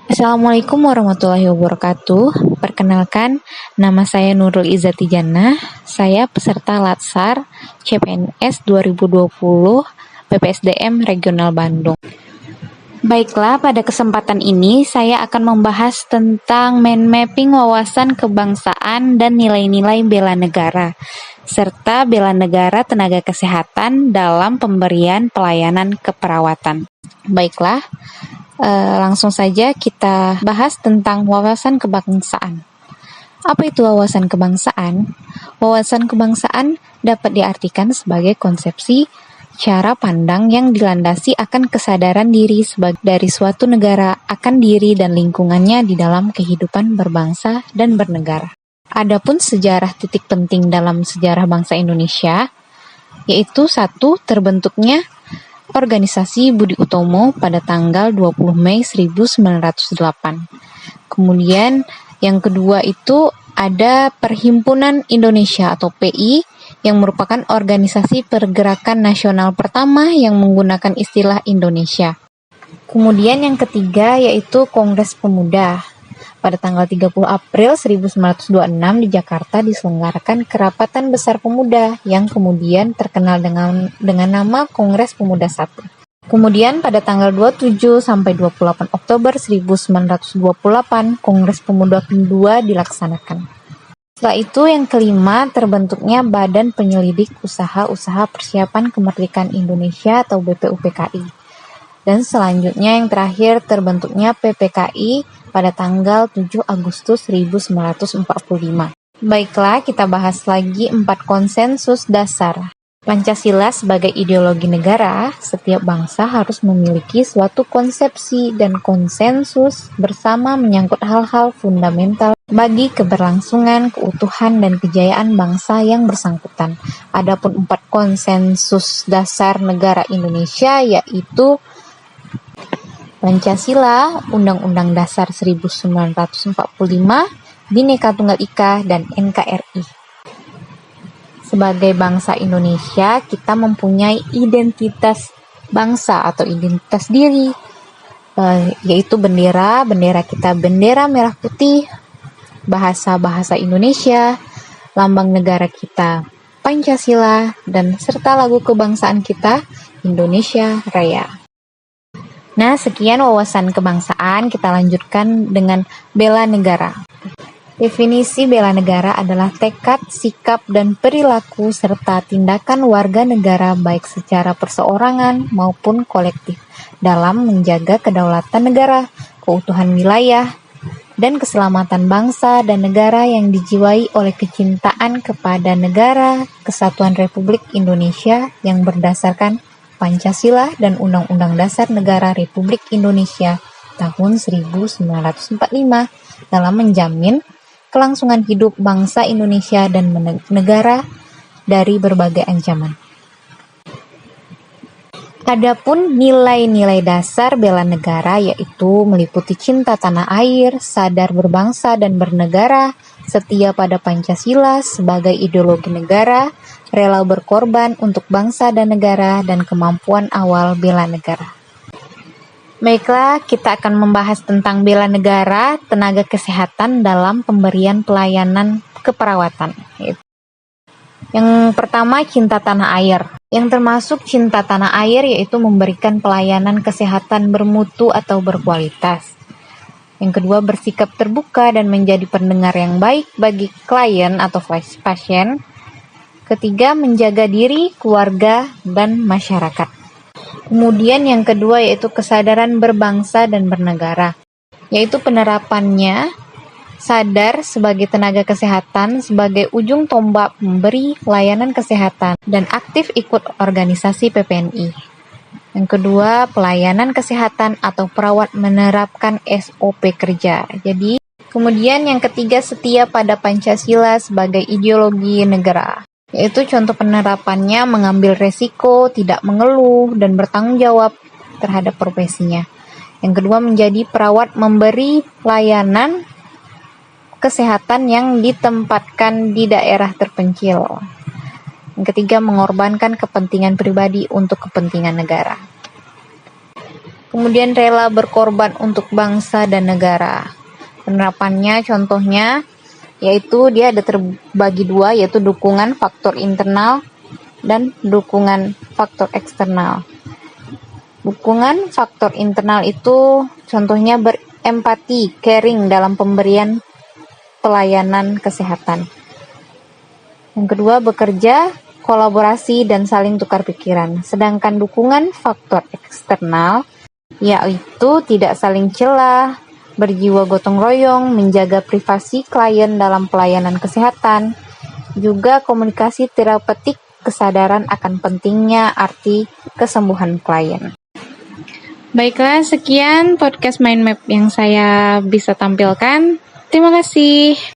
Assalamualaikum warahmatullahi wabarakatuh. Perkenalkan, nama saya Nurul Izzati Jannah. Saya peserta Latsar CPNS 2020 PPSDM Regional Bandung. Baiklah, pada kesempatan ini saya akan membahas tentang mind mapping wawasan kebangsaan dan nilai-nilai bela negara, serta bela negara tenaga kesehatan dalam pemberian pelayanan keperawatan. Baiklah, langsung saja kita bahas tentang wawasan kebangsaan. Apa itu wawasan kebangsaan? Wawasan kebangsaan dapat diartikan sebagai konsepsi cara pandang yang dilandasi akan kesadaran diri dari suatu negara akan diri dan lingkungannya di dalam kehidupan berbangsa dan bernegara. Adapun sejarah titik penting dalam sejarah bangsa Indonesia, yaitu satu, terbentuknya Organisasi Budi Utomo pada tanggal 20 Mei 1908. Kemudian yang kedua itu ada Perhimpunan Indonesia atau PI yang merupakan organisasi pergerakan nasional pertama yang menggunakan istilah Indonesia. Kemudian yang ketiga yaitu Kongres Pemuda. Pada tanggal 30 April 1926 di Jakarta diselenggarakan Kerapatan Besar Pemuda yang kemudian terkenal dengan nama Kongres Pemuda I. Kemudian pada tanggal 27 sampai 28 Oktober 1928 Kongres Pemuda kedua dilaksanakan. Setelah itu yang kelima terbentuknya Badan Penyelidik Usaha-Usaha Persiapan Kemerdekaan Indonesia atau BPUPKI. Dan selanjutnya yang terakhir terbentuknya PPKI pada tanggal 7 Agustus 1945. Baiklah, kita bahas lagi 4 konsensus dasar. Pancasila sebagai ideologi negara, setiap bangsa harus memiliki suatu konsepsi dan konsensus bersama menyangkut hal-hal fundamental bagi keberlangsungan, keutuhan, dan kejayaan bangsa yang bersangkutan. Adapun 4 konsensus dasar negara Indonesia yaitu Pancasila, Undang-Undang Dasar 1945, Bhinneka Tunggal Ika, dan NKRI. Sebagai bangsa Indonesia, kita mempunyai identitas bangsa atau identitas diri, yaitu bendera kita bendera merah putih, bahasa Indonesia, lambang negara kita Pancasila, dan serta lagu kebangsaan kita Indonesia Raya. Nah, sekian wawasan kebangsaan, kita lanjutkan dengan bela negara. Definisi bela negara adalah tekad, sikap, dan perilaku serta tindakan warga negara baik secara perseorangan maupun kolektif dalam menjaga kedaulatan negara, keutuhan wilayah, dan keselamatan bangsa dan negara yang dijiwai oleh kecintaan kepada negara Kesatuan Republik Indonesia yang berdasarkan Pancasila dan Undang-Undang Dasar Negara Republik Indonesia tahun 1945 dalam menjamin kelangsungan hidup bangsa Indonesia dan negara dari berbagai ancaman. Adapun nilai-nilai dasar bela negara yaitu meliputi cinta tanah air, sadar berbangsa dan bernegara, setia pada Pancasila sebagai ideologi negara, rela berkorban untuk bangsa dan negara, dan kemampuan awal bela negara. Baiklah, kita akan membahas tentang bela negara, tenaga kesehatan dalam pemberian pelayanan keperawatan. Yang pertama, cinta tanah air. Yang termasuk cinta tanah air yaitu memberikan pelayanan kesehatan bermutu atau berkualitas. Yang kedua, bersikap terbuka dan menjadi pendengar yang baik bagi klien atau pasien. Ketiga, menjaga diri, keluarga, dan masyarakat. Kemudian yang kedua yaitu kesadaran berbangsa dan bernegara, yaitu penerapannya sadar sebagai tenaga kesehatan sebagai ujung tombak memberi layanan kesehatan dan aktif ikut organisasi PPNI. Yang kedua, pelayanan kesehatan atau perawat menerapkan SOP kerja. Jadi, kemudian yang ketiga, setia pada Pancasila sebagai ideologi negara. Yaitu contoh penerapannya mengambil resiko, tidak mengeluh, dan bertanggung jawab terhadap profesinya. Yang kedua, menjadi perawat memberi layanan kesehatan yang ditempatkan di daerah terpencil. Yang ketiga, mengorbankan kepentingan pribadi untuk kepentingan negara. kemudian rela berkorban untuk bangsa dan negara. Penerapannya contohnya yaitu dia ada terbagi dua, yaitu dukungan faktor internal dan dukungan faktor eksternal. Dukungan faktor internal itu contohnya berempati, caring dalam pemberian pelayanan kesehatan. Yang kedua, bekerja, kolaborasi, dan saling tukar pikiran. Sedangkan dukungan faktor eksternal yaitu tidak saling celah, berjiwa gotong royong, menjaga privasi klien dalam pelayanan kesehatan, juga komunikasi terapeutik, kesadaran akan pentingnya arti kesembuhan klien. Baiklah, sekian podcast Mind Map yang saya bisa tampilkan. Terima kasih.